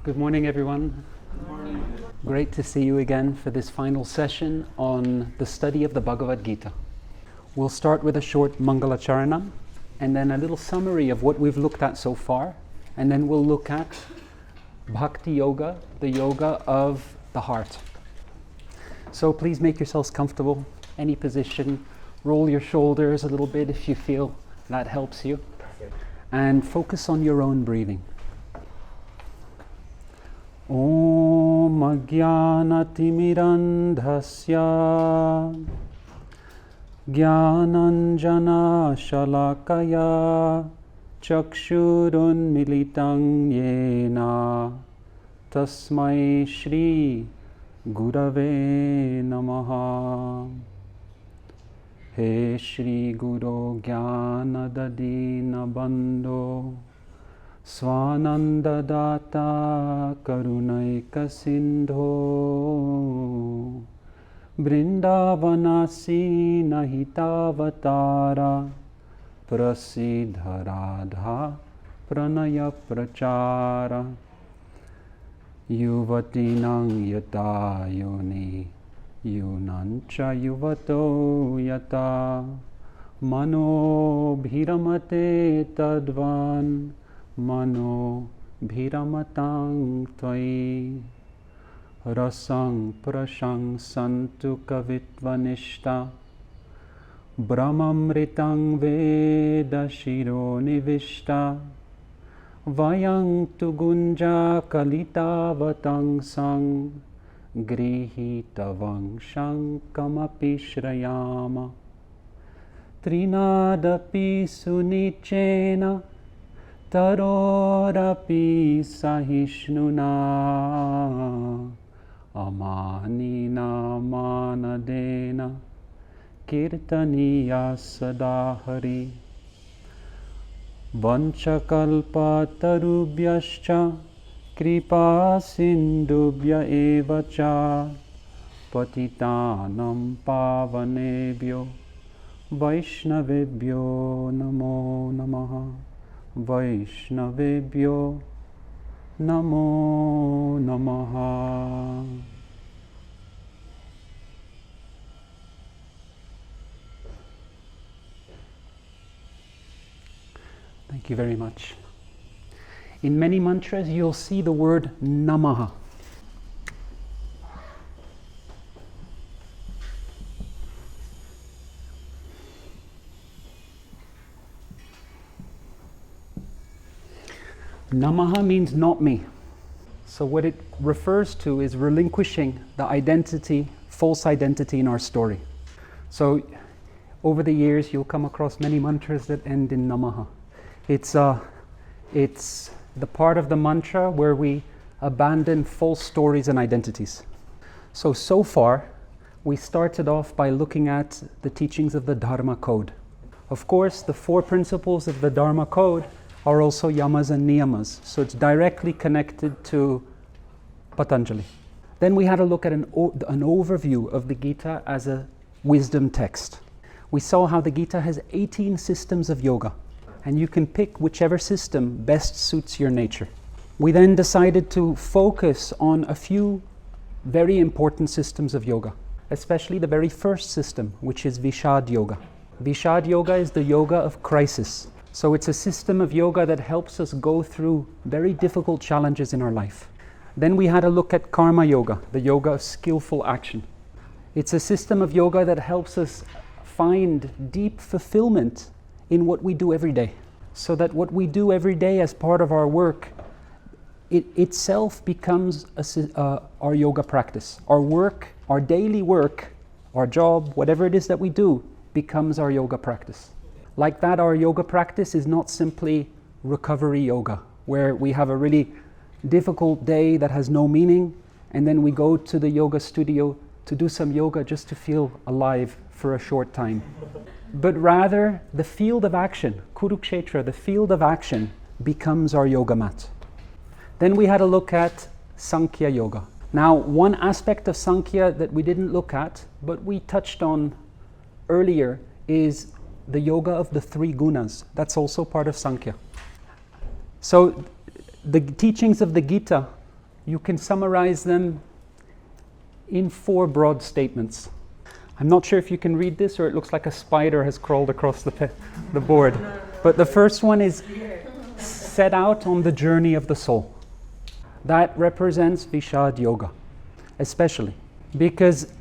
Good morning, everyone. Good morning. Great to see you again for this final session on the study of the Bhagavad Gita. We'll start with a short Mangalacharanam and then a little summary of what we've looked at so far, and then we'll look at Bhakti Yoga, the yoga of the heart. So please make yourselves comfortable, any position, roll your shoulders a little bit if you feel that helps you, and focus on your own breathing. Om Ajnanatimidandhasya Jnananjana Shalakaya Chakshurun Militang Yena Tasmai Shri Gurave Namaha. He Shri Guru Jnanadadina Bandho Swananda Data Karunaika Sindho Brindavanasi Nahitavatara Prasidha Radha Pranaya Prachara Yuvatinang Yata Yoni Yunancha Yuvato Yata Mano Bhiramate Tadvan Mano bhiramatang tvai rasang prashang santu kavitvanishta brahmamritang veda shiro nivishta vayang tu gunja kalita vatang sang grihitavang shankamapi shrayama trinadapi sunichena Tarorapi sahishnuna amanina manadena kirtaniya sadahari vanchakalpa tarubhyascha kripa sindubhya evacha patitanam pavanebhyo vaishnavebhyo namo namaha. Vaishnavebhyo Namo Namaha. Thank you very much. In many mantras you'll see the word Namaha. Namaha means not me. So what it refers to is relinquishing the identity, false identity in our story. So over the years you'll come across many mantras that end in Namaha. It's the part of the mantra where we abandon false stories and identities. So far we started off by looking at the teachings of the Dharma Code. Of course, the 4 principles of the Dharma Code are also yamas and niyamas, so it's directly connected to Patanjali. Then we had a look at an overview of the Gita as a wisdom text. We saw how the Gita has 18 systems of yoga, and you can pick whichever system best suits your nature. We then decided to focus on a few very important systems of yoga, especially the very first system, which is Vishad Yoga. Vishad Yoga is the yoga of crisis. So it's a system of yoga that helps us go through very difficult challenges in our life. Then we had a look at Karma Yoga, the yoga of skillful action. It's a system of yoga that helps us find deep fulfillment in what we do every day. So that what we do every day as part of our work, it itself becomes our yoga practice. Our work, our daily work, our job, whatever it is that we do, becomes our yoga practice. Like that, our yoga practice is not simply recovery yoga, where we have a really difficult day that has no meaning, and then we go to the yoga studio to do some yoga just to feel alive for a short time. But rather, the field of action, Kurukshetra, the field of action, becomes our yoga mat. Then we had a look at Sankhya Yoga. Now, one aspect of Sankhya that we didn't look at, but we touched on earlier, is the yoga of the 3 gunas. That's also part of Sankhya. So the teachings of the Gita you can summarize them in 4 broad statements. I'm not sure if you can read this, or it looks like a spider has crawled across the board. But the first one is set out on the journey of the soul. That represents Vishad Yoga, especially. Because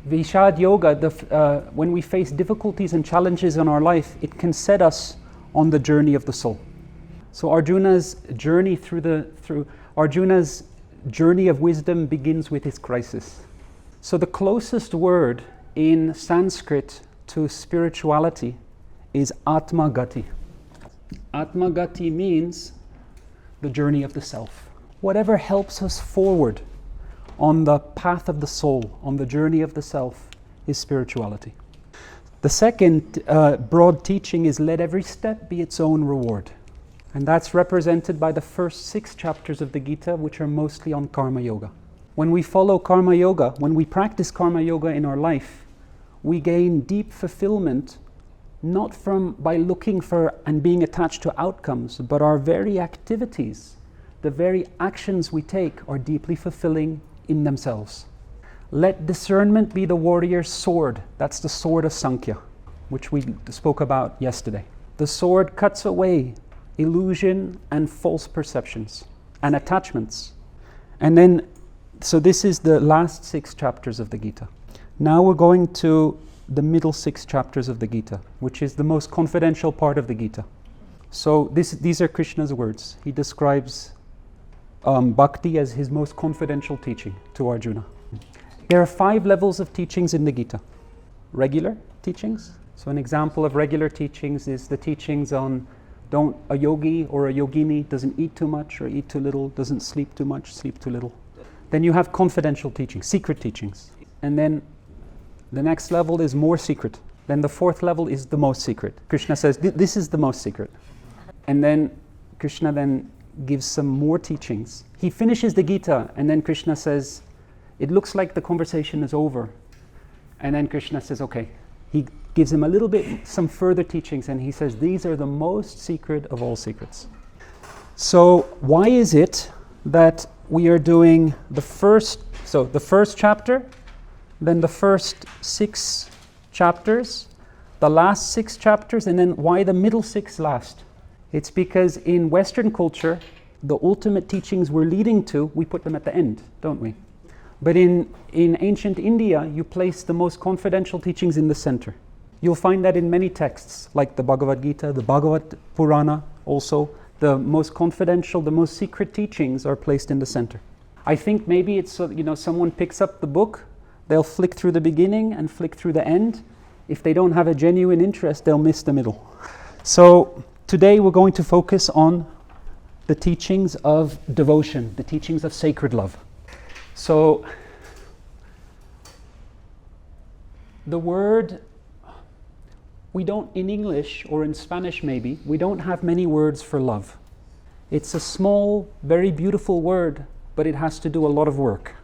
Vishad Yoga, when we face difficulties and challenges in our life, it can set us on the journey of the soul. So Arjuna's journey Arjuna's journey of wisdom begins with his crisis. So the closest word in Sanskrit to spirituality is Atmagati. Atmagati means the journey of the self. Whatever helps us forward on the path of the soul, on the journey of the self, is spirituality. The second broad teaching is let every step be its own reward. And that's represented by the first 6 chapters of the Gita, which are mostly on Karma Yoga. When we follow Karma Yoga, when we practice Karma Yoga in our life, we gain deep fulfillment, not by looking for and being attached to outcomes, but our very activities, the very actions we take are deeply fulfilling in themselves. Let discernment be the warrior's sword. That's the sword of Sankhya, which we spoke about yesterday. The sword cuts away illusion and false perceptions and attachments. And then, so this is the last 6 chapters of the Gita. Now we're going to the middle 6 chapters of the Gita, which is the most confidential part of the Gita. So these are Krishna's words. He describes Bhakti as his most confidential teaching to Arjuna. There are 5 levels of teachings in the Gita. Regular teachings. So an example of regular teachings is the teachings on a yogi or a yogini doesn't eat too much or eat too little, doesn't sleep too much, sleep too little. Then you have confidential teachings, secret teachings. And then the next level is more secret. Then the 4th level is the most secret. Krishna says, this is the most secret. And then Krishna then gives some more teachings. He finishes the Gita, and then Krishna says, it looks like the conversation is over. And then Krishna says, okay. He gives him a little bit, some further teachings, and he says, these are the most secret of all secrets. So why is it that we are doing the first chapter, then the first 6 chapters, the last 6 chapters, and then why the middle 6 last? It's because in Western culture, the ultimate teachings we're leading to, we put them at the end, don't we? But in ancient India, you place the most confidential teachings in the center. You'll find that in many texts, like the Bhagavad Gita, the Bhagavad Purana also. The most confidential, the most secret teachings are placed in the center. I think maybe it's so, someone picks up the book, they'll flick through the beginning and flick through the end. If they don't have a genuine interest, they'll miss the middle. So today we're going to focus on the teachings of devotion, the teachings of sacred love. So the word, we don't, in English or in Spanish maybe, we don't have many words for love. It's a small, very beautiful word, but it has to do a lot of work.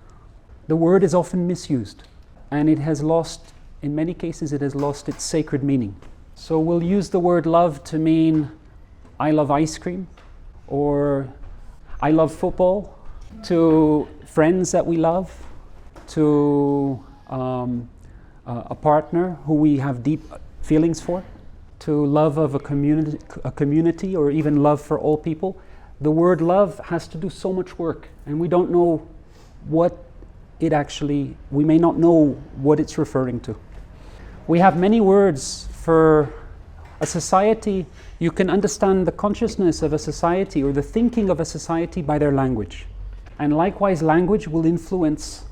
The word is often misused, and it has lost, in many cases, it has lost its sacred meaning. So we'll use the word love to mean, I love ice cream, or I love football, to friends that we love, to a partner who we have deep feelings for, to love of a community, or even love for all people. The word love has to do so much work, and we don't know we may not know what it's referring to. We have many words for a society. You can understand the consciousness of a society or the thinking of a society by their language. And likewise, language will influence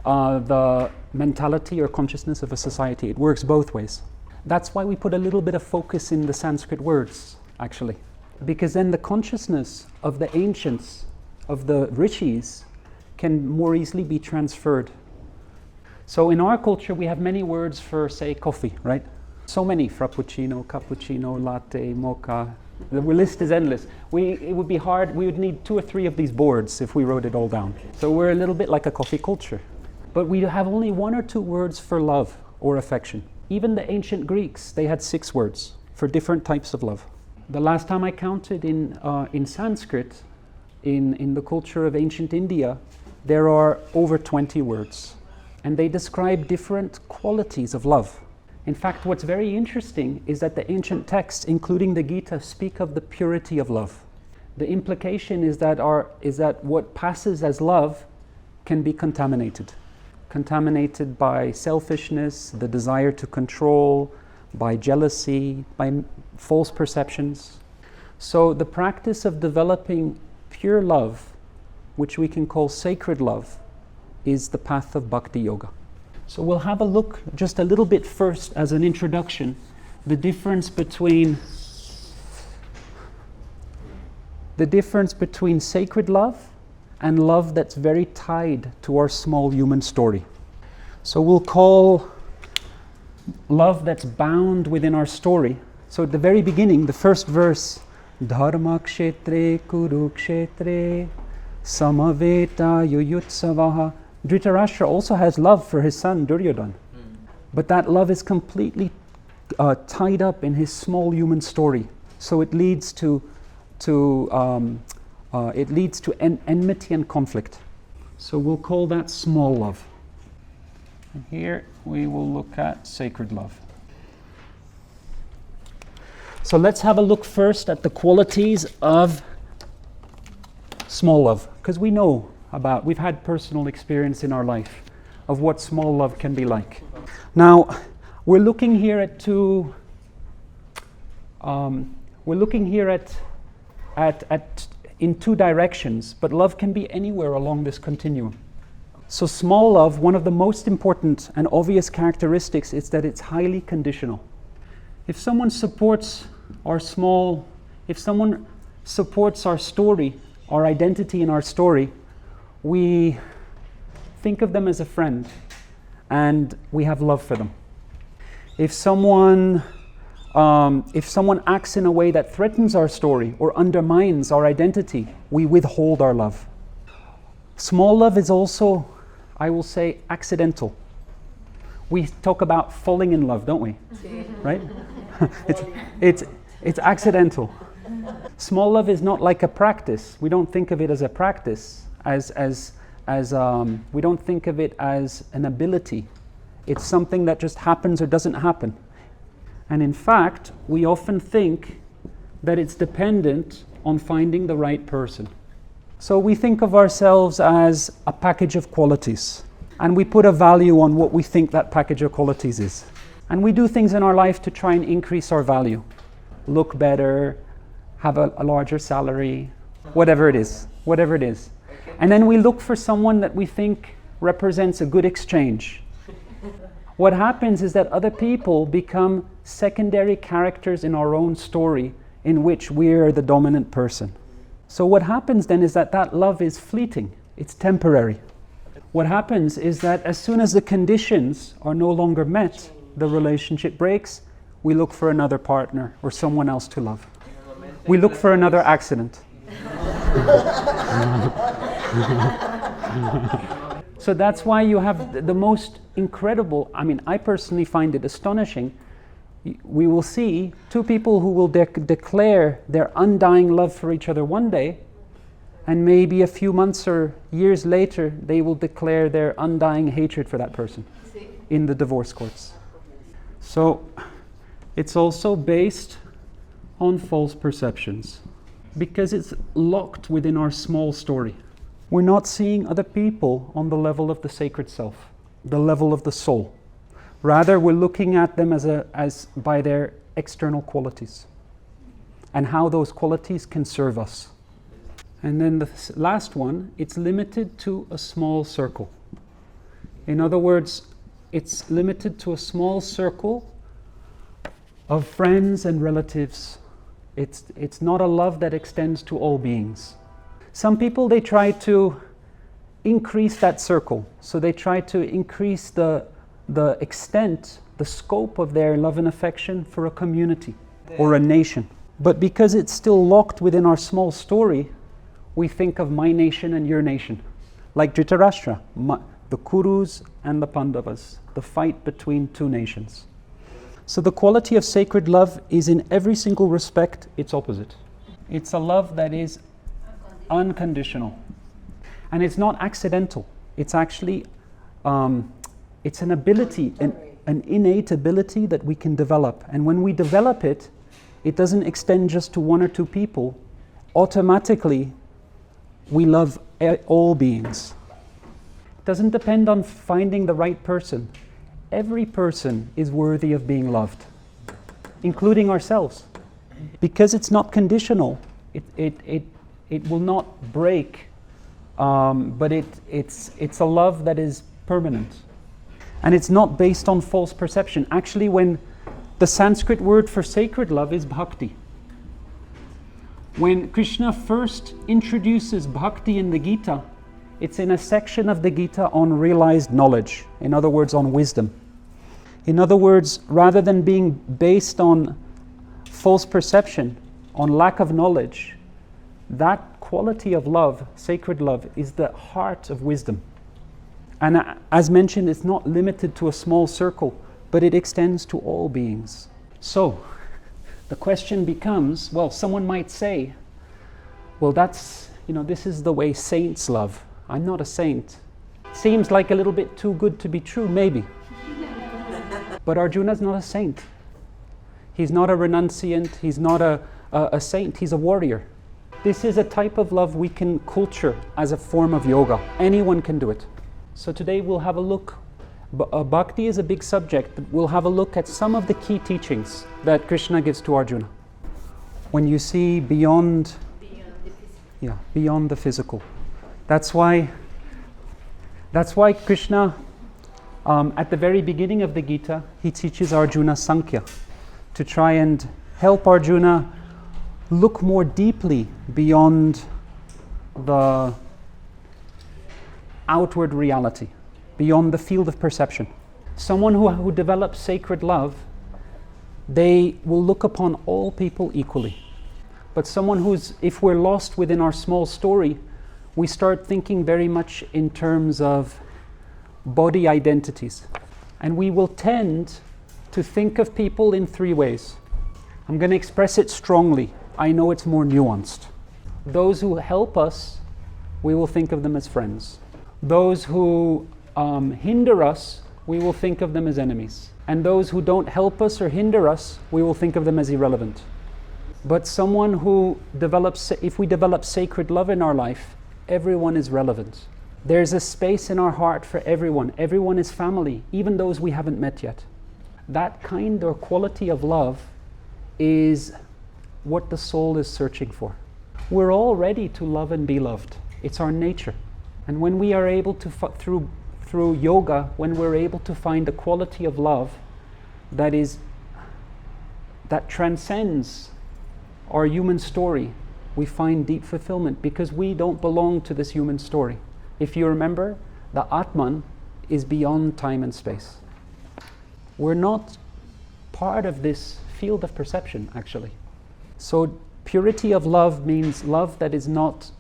the mentality or consciousness of a society. It works both ways. That's why we put a little bit of focus in the Sanskrit words, actually. Because then the consciousness of the ancients, of the rishis, can more easily be transferred. So in our culture, we have many words for, say, coffee, right? So many: frappuccino, cappuccino, latte, mocha. The list is endless. It would be hard. We would need 2 or 3 of these boards if we wrote it all down. So we're a little bit like a coffee culture. But we have only 1 or 2 words for love or affection. Even the ancient Greeks, they had 6 words for different types of love. The last time I counted in Sanskrit, in the culture of ancient India, there are over 20 words, and they describe different qualities of love. In fact, what's very interesting is that the ancient texts, including the Gita, speak of the purity of love. The implication is that what passes as love can be contaminated by selfishness, the desire to control, by jealousy, by false perceptions. So the practice of developing pure love, which we can call sacred love, is the path of Bhakti Yoga. So we'll have a look just a little bit first as an introduction, the difference between sacred love and love that's very tied to our small human story. So we'll call love that's bound within our story. So at the very beginning, the first verse, Dharma kshetre kurukshetre samaveta yuyutsavaha. Dhritarashtra also has love for his son Duryodhana, but that love is completely tied up in his small human story. So it leads to enmity and conflict. So we'll call that small love. And here we will look at sacred love. So let's have a look first at the qualities of small love, because we've had personal experience in our life of what small love can be like. Now, we're looking here in two directions, but love can be anywhere along this continuum. So small love, one of the most important and obvious characteristics is that it's highly conditional. If someone supports our story, our identity in our story, we think of them as a friend and we have love for them. If someone acts in a way that threatens our story or undermines our identity, we withhold our love. Small love is also, I will say, accidental. We talk about falling in love, don't we? Right? It's accidental. Small love is not like a practice. We don't think of it as a practice, we don't think of it as an ability. It's something that just happens or doesn't happen. And in fact, we often think that it's dependent on finding the right person. So we think of ourselves as a package of qualities, and we put a value on what we think that package of qualities is. And we do things in our life to try and increase our value. Look better, have a larger salary, whatever it is. And then we look for someone that we think represents a good exchange. What happens is that other people become secondary characters in our own story in which we're the dominant person. So what happens then is that love is fleeting, it's temporary. What happens is that as soon as the conditions are no longer met, the relationship breaks, we look for another partner or someone else to love. We look for another accident. So that's why you have the most incredible, I personally find it astonishing. We will see two people who will declare their undying love for each other one day, and maybe a few months or years later, they will declare their undying hatred for that person in the divorce courts. So it's also based on false perceptions, because it's locked within our small story. We're not seeing other people on the level of the sacred self, the level of the soul. Rather, we're looking at them as by their external qualities and how those qualities can serve us. And then the last one, it's limited to a small circle. In other words, it's limited to a small circle of friends and relatives. It's not a love that extends to all beings. Some people, they try to increase that circle. So they try to increase the extent, the scope of their love and affection for a community or a nation. But because it's still locked within our small story, we think of my nation and your nation. Like Dhritarashtra, the Kurus and the Pandavas, the fight between two nations. So the quality of sacred love is in every single respect its opposite. It's a love that is unconditional. And it's not accidental. It's actually, it's an ability, an innate ability that we can develop. And when we develop it, it doesn't extend just to one or two people. Automatically, we love all beings. It doesn't depend on finding the right person. Every person is worthy of being loved, including ourselves. Because it's not conditional, it will not break, but it's a love that is permanent. And it's not based on false perception. Actually, when the Sanskrit word for sacred love is bhakti. When Krishna first introduces bhakti in the Gita, it's in a section of the Gita on realized knowledge. In other words, on wisdom. In other words, rather than being based on false perception, on lack of knowledge, that quality of love, sacred love, is the heart of wisdom. And as mentioned, it's not limited to a small circle, but it extends to all beings. So, the question becomes, well, someone might say, well, that's, this is the way saints love. I'm not a saint. Seems like a little bit too good to be true, maybe. But Arjuna's not a saint. He's not a renunciant. He's not a saint. He's a warrior. This is a type of love we can culture as a form of yoga. Anyone can do it. So today we'll have a look. Bhakti is a big subject, but we'll have a look at some of the key teachings that Krishna gives to Arjuna. When you see beyond the physical. That's why Krishna, at the very beginning of the Gita, he teaches Arjuna Sankhya to try and help Arjuna look more deeply beyond the outward reality, beyond the field of perception. Someone who develops sacred love, they will look upon all people equally. But someone if we're lost within our small story, we start thinking very much in terms of body identities. And we will tend to think of people in three ways. I'm going to express it strongly. I know it's more nuanced. Those who help us, we will think of them as friends. Those who hinder us, we will think of them as enemies. And those who don't help us or hinder us, we will think of them as irrelevant. But someone who if we develop sacred love in our life, everyone is relevant. There's a space in our heart for everyone. Everyone is family, even those we haven't met yet. That kind or quality of love is what the soul is searching for. We're all ready to love and be loved. It's our nature. And when we are able to, through yoga, when we're able to find a quality of love that transcends our human story, we find deep fulfillment because we don't belong to this human story. If you remember, the Atman is beyond time and space. We're not part of this field of perception, actually. So purity of love means love that is not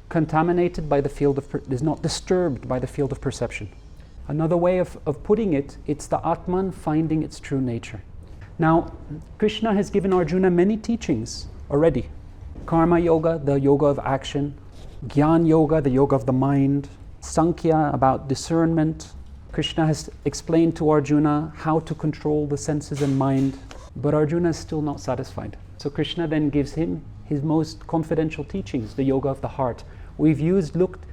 contaminated by the field is not disturbed by the field of perception. Another way of putting it, it's the Atman finding its true nature. Now, Krishna has given Arjuna many teachings already. Karma yoga, the yoga of action. Gyan yoga, the yoga of the mind. Sankhya, about discernment. Krishna has explained to Arjuna how to control the senses and mind. But Arjuna is still not satisfied. So Krishna then gives him his most confidential teachings, the yoga of the heart. We've looked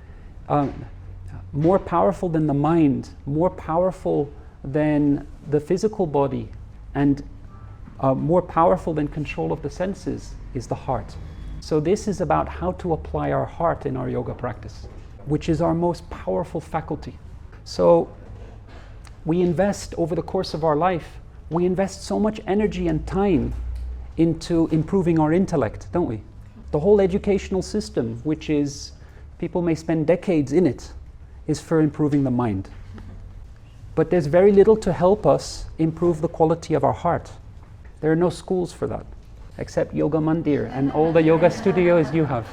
more powerful than the mind, more powerful than the physical body, and more powerful than control of the senses is the heart. So this is about how to apply our heart in our yoga practice, which is our most powerful faculty. So we invest over the course of our life, we invest so much energy and time into improving our intellect, don't we? The whole educational system, which is, people may spend decades in it, is for improving the mind. But there's very little to help us improve the quality of our heart. There are no schools for that, except Yoga Mandir and all the yoga studios you have.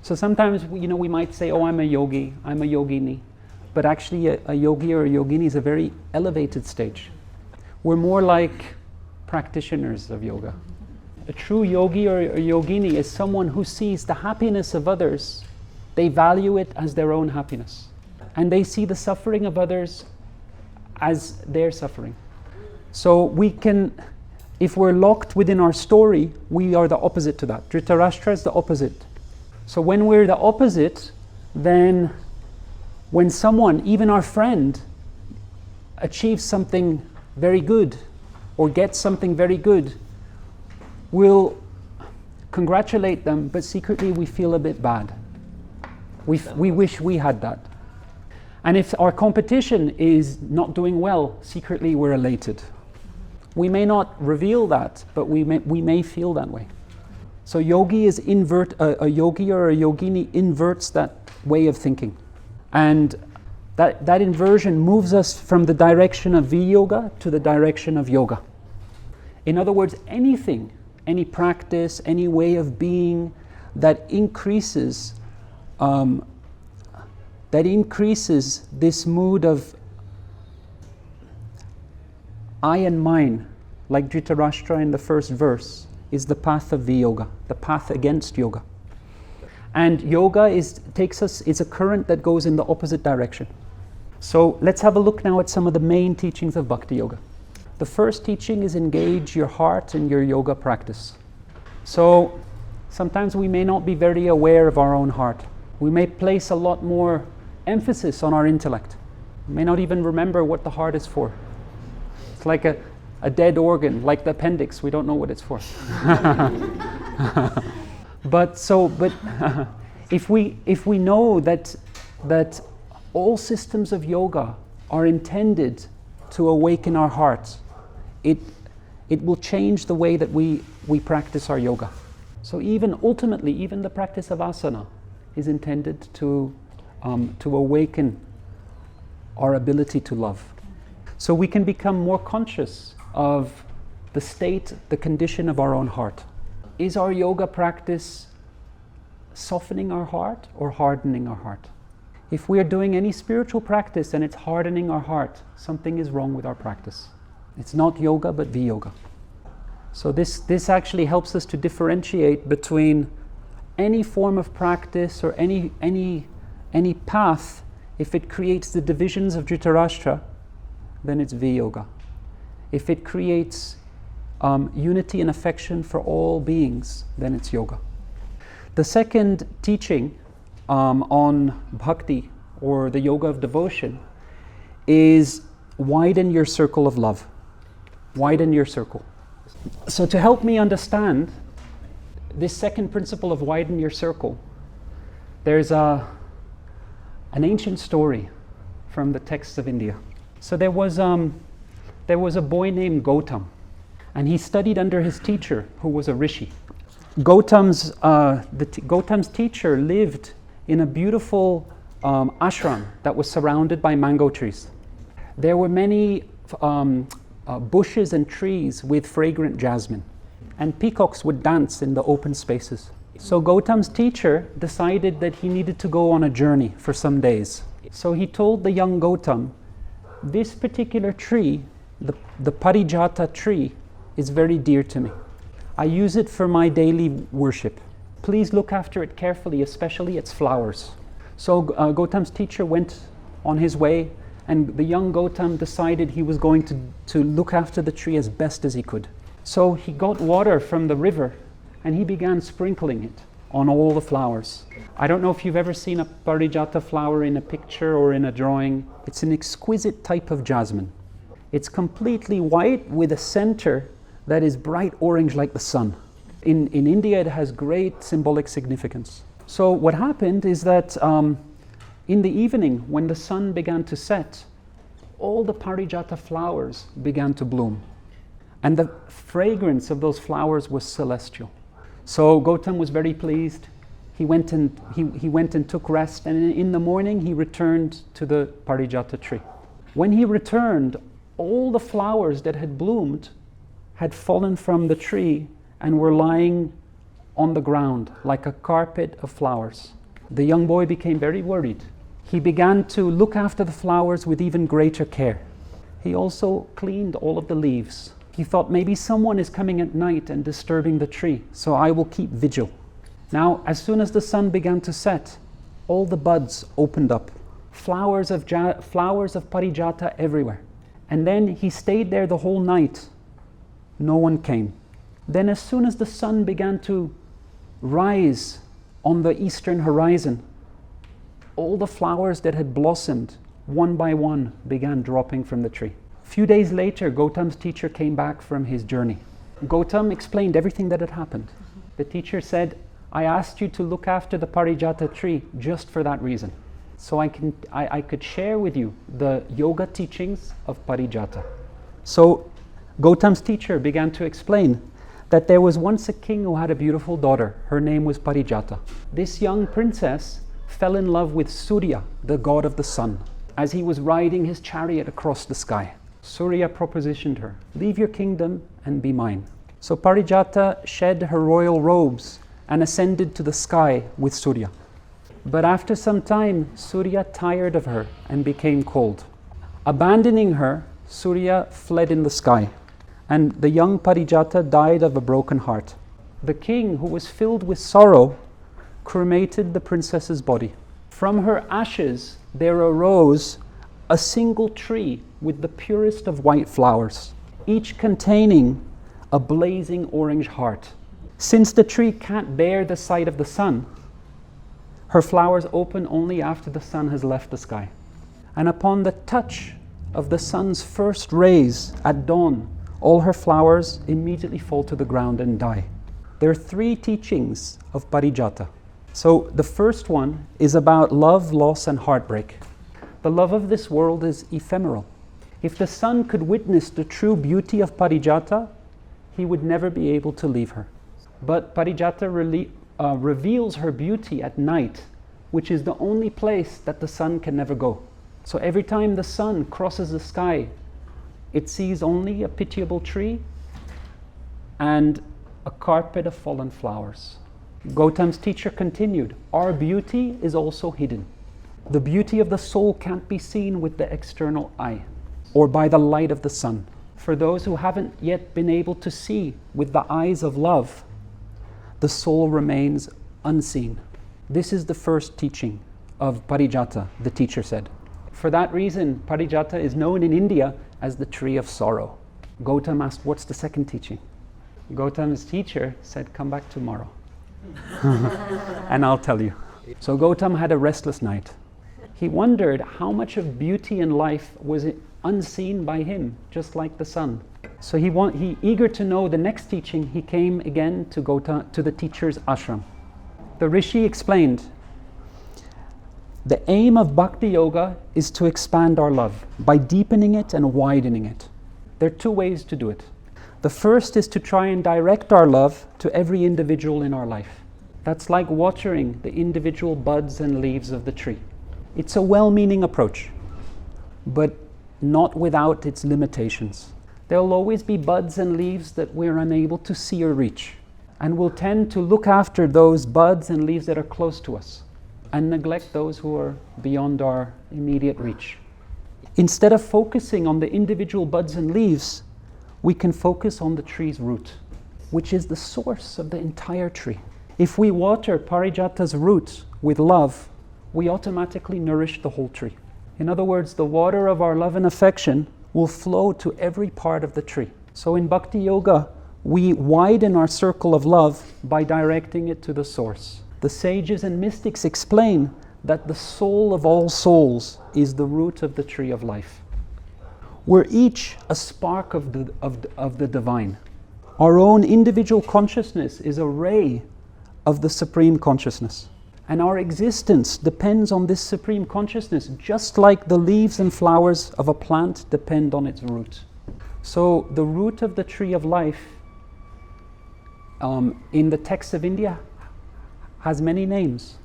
So sometimes, we might say, oh, I'm a yogi, I'm a yogini. But actually a yogi or a yogini is a very elevated stage. We're more like practitioners of yoga. A true yogi or a yogini is someone who sees the happiness of others. They value it as their own happiness. And they see the suffering of others as their suffering. So we can, if we're locked within our story, we are the opposite to that. Dhritarashtra is the opposite. So when we're the opposite, then when someone, even our friend, achieves something very good or gets something very good, we'll congratulate them, but secretly we feel a bit bad. We wish we had that. And if our competition is not doing well, secretly we're elated. We may not reveal that, but we may feel that way. So yogi is a yogi or a yogini inverts that way of thinking. And that inversion moves us from the direction of viyoga to the direction of yoga. In other words, anything, any practice, any way of being that increases this mood of I and mine, like Dhritarashtra in the first verse, is the path of viyoga, the path against yoga. And yoga is a current that goes in the opposite direction. So let's have a look now at some of the main teachings of Bhakti Yoga. The first teaching is engage your heart in your yoga practice. So sometimes we may not be very aware of our own heart. We may place a lot more emphasis on our intellect. We may not even remember what the heart is for. It's like a dead organ, like the appendix. We don't know what it's for. But if we know that all systems of yoga are intended to awaken our hearts, it will change the way that we practice our yoga. So ultimately, even the practice of asana is intended to awaken our ability to love. So we can become more conscious of the state, the condition of our own heart. Is our yoga practice softening our heart or hardening our heart? If we are doing any spiritual practice and it's hardening our heart, something is wrong with our practice. It's not yoga, but viyoga. So this actually helps us to differentiate between any form of practice or any path. If it creates the divisions of Dhritarashtra, then it's viyoga. If it creates unity and affection for all beings, then it's yoga. The second teaching on bhakti, or the yoga of devotion, is widen your circle of love. Widen your circle. So to help me understand this second principle of widen your circle, there's an ancient story from the texts of India. So there was a boy named Gautam, and he studied under his teacher, who was a rishi. Gautam's teacher lived in a beautiful ashram that was surrounded by mango trees. There were many bushes and trees with fragrant jasmine, and peacocks would dance in the open spaces. So Gautam's teacher decided that he needed to go on a journey for some days. So he told the young Gautam, this particular tree, the parijata tree, is very dear to me. I use it for my daily worship. Please look after it carefully, especially its flowers. So Gautam's teacher went on his way, and the young Gautam decided he was going to look after the tree as best as he could. So he got water from the river, and he began sprinkling it on all the flowers. I don't know if you've ever seen a parijata flower in a picture or in a drawing. It's an exquisite type of jasmine. It's completely white with a center that is bright orange like the sun. In India, it has great symbolic significance. So what happened is that in the evening, when the sun began to set, all the parijata flowers began to bloom. And the fragrance of those flowers was celestial. So Gautam was very pleased. He went and took rest, and in the morning he returned to the parijata tree. When he returned, all the flowers that had bloomed had fallen from the tree and were lying on the ground like a carpet of flowers. The young boy became very worried. He began to look after the flowers with even greater care. He also cleaned all of the leaves. He thought maybe someone is coming at night and disturbing the tree, so I will keep vigil. Now, as soon as the sun began to set, all the buds opened up. Flowers of parijata everywhere. And then he stayed there the whole night. No one came. Then as soon as the sun began to rise on the eastern horizon, all the flowers that had blossomed, one by one, began dropping from the tree. A few days later, Gautam's teacher came back from his journey. Gautam explained everything that had happened. The teacher said, I asked you to look after the parijata tree just for that reason. So I could share with you the yoga teachings of parijata. So Gautam's teacher began to explain that there was once a king who had a beautiful daughter. Her name was Parijata. This young princess fell in love with Surya, the god of the sun, as he was riding his chariot across the sky. Surya propositioned her, leave your kingdom and be mine. So Parijata shed her royal robes and ascended to the sky with Surya. But after some time, Surya tired of her and became cold. Abandoning her, Surya fled in the sky, and the young Parijata died of a broken heart. The king, who was filled with sorrow, cremated the princess's body. From her ashes there arose a single tree with the purest of white flowers, each containing a blazing orange heart. Since the tree can't bear the sight of the sun, her flowers open only after the sun has left the sky. And upon the touch of the sun's first rays at dawn, all her flowers immediately fall to the ground and die. There are 3 teachings of Parijata. So the first one is about love, loss, and heartbreak. The love of this world is ephemeral. If the sun could witness the true beauty of Parijata, he would never be able to leave her. But Parijata reveals her beauty at night, which is the only place that the sun can never go. So every time the sun crosses the sky, it sees only a pitiable tree and a carpet of fallen flowers. Gautam's teacher continued, our beauty is also hidden. The beauty of the soul can't be seen with the external eye or by the light of the sun. For those who haven't yet been able to see with the eyes of love, the soul remains unseen. This is the first teaching of Parijata, the teacher said. For that reason, Parijata is known in India as the tree of sorrow. Gautam asked, what's the second teaching? Gautam's teacher said, come back tomorrow. And I'll tell you. So Gautam had a restless night. He wondered how much of beauty in life was unseen by him, just like the sun. So he eager to know the next teaching, he came again to the teacher's ashram. The rishi explained, the aim of Bhakti Yoga is to expand our love by deepening it and widening it. There are 2 ways to do it. The first is to try and direct our love to every individual in our life. That's like watering the individual buds and leaves of the tree. It's a well-meaning approach, but not without its limitations. There will always be buds and leaves that we're unable to see or reach, and we'll tend to look after those buds and leaves that are close to us and neglect those who are beyond our immediate reach. Instead of focusing on the individual buds and leaves, we can focus on the tree's root, which is the source of the entire tree. If we water Parijata's root with love, we automatically nourish the whole tree. In other words, the water of our love and affection will flow to every part of the tree. So in Bhakti Yoga, we widen our circle of love by directing it to the source. The sages and mystics explain that the soul of all souls is the root of the tree of life. We're each a spark of the divine. Our own individual consciousness is a ray of the Supreme Consciousness. And our existence depends on this Supreme Consciousness, just like the leaves and flowers of a plant depend on its root. So the root of the tree of life in the texts of India has many names.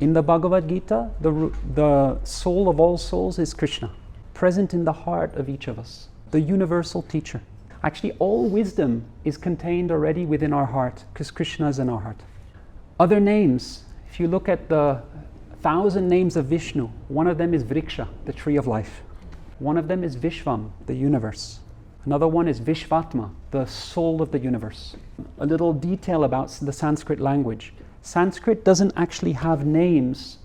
In the Bhagavad Gita, the soul of all souls is Krishna, present in the heart of each of us, the universal teacher. Actually, all wisdom is contained already within our heart, because Krishna is in our heart. Other names, if you look at the 1,000 names of Vishnu, one of them is Vriksha, the tree of life. One of them is Vishvam, the universe. Another one is Vishvatma, the soul of the universe. A little detail about the Sanskrit language. Sanskrit doesn't actually have names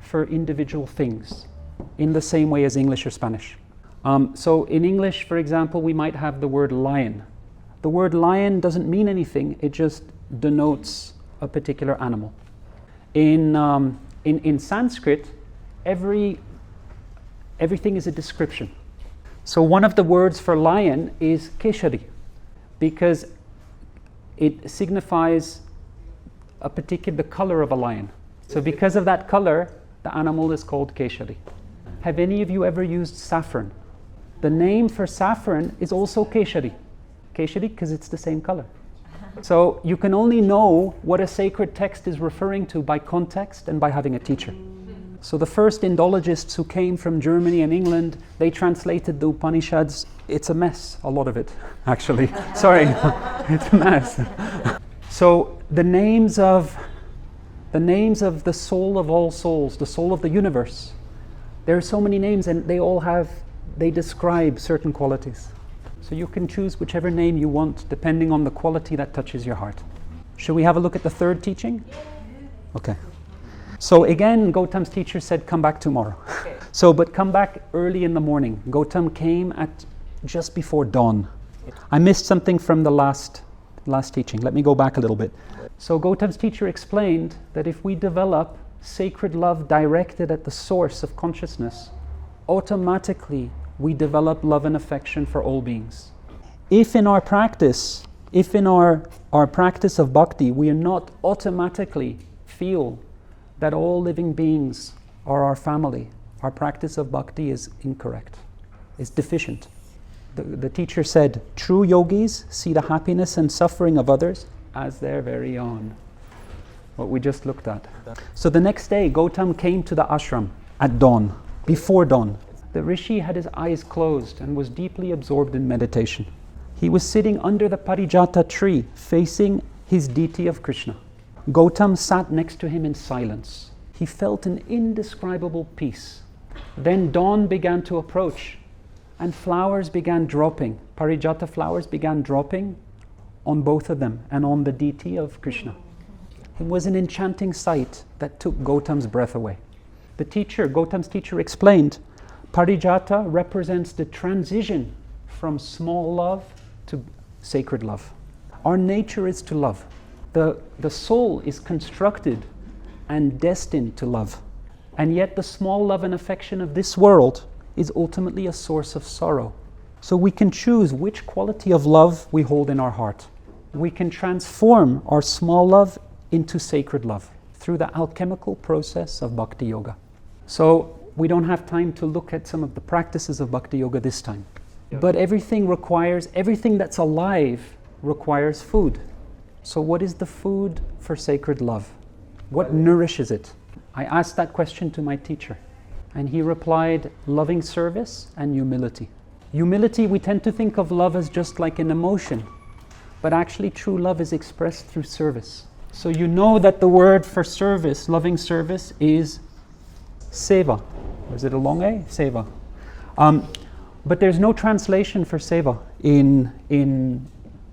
for individual things in the same way as English or Spanish. So in English, for example, we might have the word lion. The word lion doesn't mean anything, it just denotes a particular animal. In Sanskrit, everything is a description. So one of the words for lion is keshari, because it signifies the color of a lion. So because of that color, the animal is called keshari. Have any of you ever used saffron? The name for saffron is also keshari. Keshari because it's the same color. So you can only know what a sacred text is referring to by context and by having a teacher. So the first Indologists who came from Germany and England, they translated the Upanishads. It's a mess, a lot of it, actually. Sorry, it's a mess. So the names of the soul of all souls, the soul of the universe, there are so many names and they describe certain qualities. So you can choose whichever name you want depending on the quality that touches your heart. Should we have a look at the third teaching? Okay. So again, Gautam's teacher said, come back tomorrow. Okay. But come back early in the morning. Gautam came at just before dawn. I missed something from the last teaching. Let me go back a little bit. So Gautam's teacher explained that if we develop sacred love directed at the source of consciousness, automatically we develop love and affection for all beings. If in our practice of bhakti, we are not automatically feel that all living beings are our family, our practice of bhakti is incorrect, is deficient. The teacher said, true yogis see the happiness and suffering of others as their very own. What we just looked at. So the next day, Gautam came to the ashram at dawn, before dawn. The rishi had his eyes closed and was deeply absorbed in meditation. He was sitting under the parijata tree, facing his deity of Krishna. Gautam sat next to him in silence. He felt an indescribable peace. Then dawn began to approach, and flowers began dropping. Parijata flowers began dropping on both of them and on the deity of Krishna. It was an enchanting sight that took Gautam's breath away. Gautam's teacher explained, Parijata represents the transition from small love to sacred love. Our nature is to love. The soul is constructed and destined to love. And yet the small love and affection of this world is ultimately a source of sorrow. So we can choose which quality of love we hold in our heart. We can transform our small love into sacred love through the alchemical process of Bhakti Yoga. So we don't have time to look at some of the practices of Bhakti Yoga this time. Yeah. But everything that's alive requires food. So what is the food for sacred love? What nourishes it? I asked that question to my teacher, and he replied, loving service and humility. Humility, we tend to think of love as just like an emotion, but actually true love is expressed through service. So you know that the word for service, loving service, is seva. Or is it a long A? Seva. But there's no translation for seva in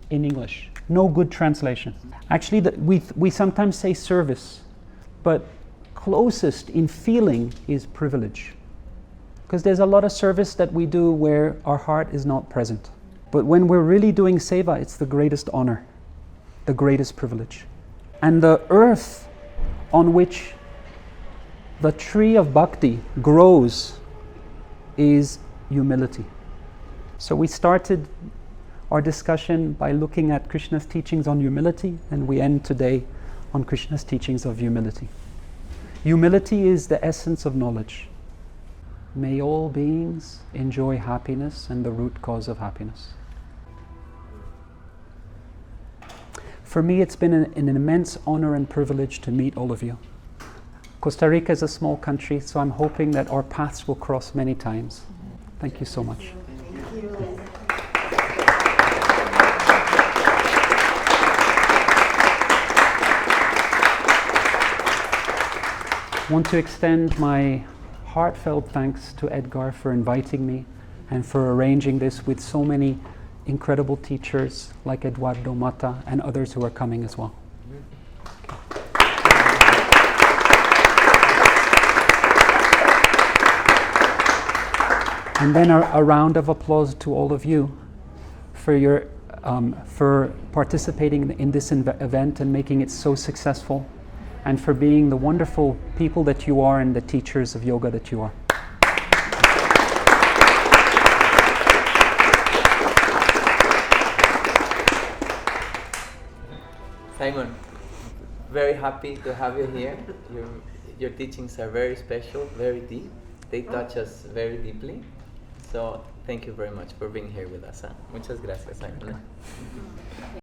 English. No good translation. Actually, we sometimes say service, but closest in feeling is privilege. Because there's a lot of service that we do where our heart is not present. But when we're really doing seva, it's the greatest honor, the greatest privilege. And the earth on which the tree of bhakti grows is humility. So we started our discussion by looking at Krishna's teachings on humility, and we end today on Krishna's teachings of humility. Humility is the essence of knowledge. May all beings enjoy happiness and the root cause of happiness. For me, it's been an immense honor and privilege to meet all of you. Costa Rica is a small country, so I'm hoping that our paths will cross many times. Thank you so much. Thank you. I want to extend my heartfelt thanks to Edgar for inviting me and for arranging this with so many incredible teachers like Eduardo Mata and others who are coming as well. And then a round of applause to all of you for your for participating in this event and making it so successful, and for being the wonderful people that you are and the teachers of yoga that you are. Simon, very happy to have you here. Your teachings are very special, very deep. They touch us very deeply. So thank you very much for being here with us. Muchas gracias, Simon.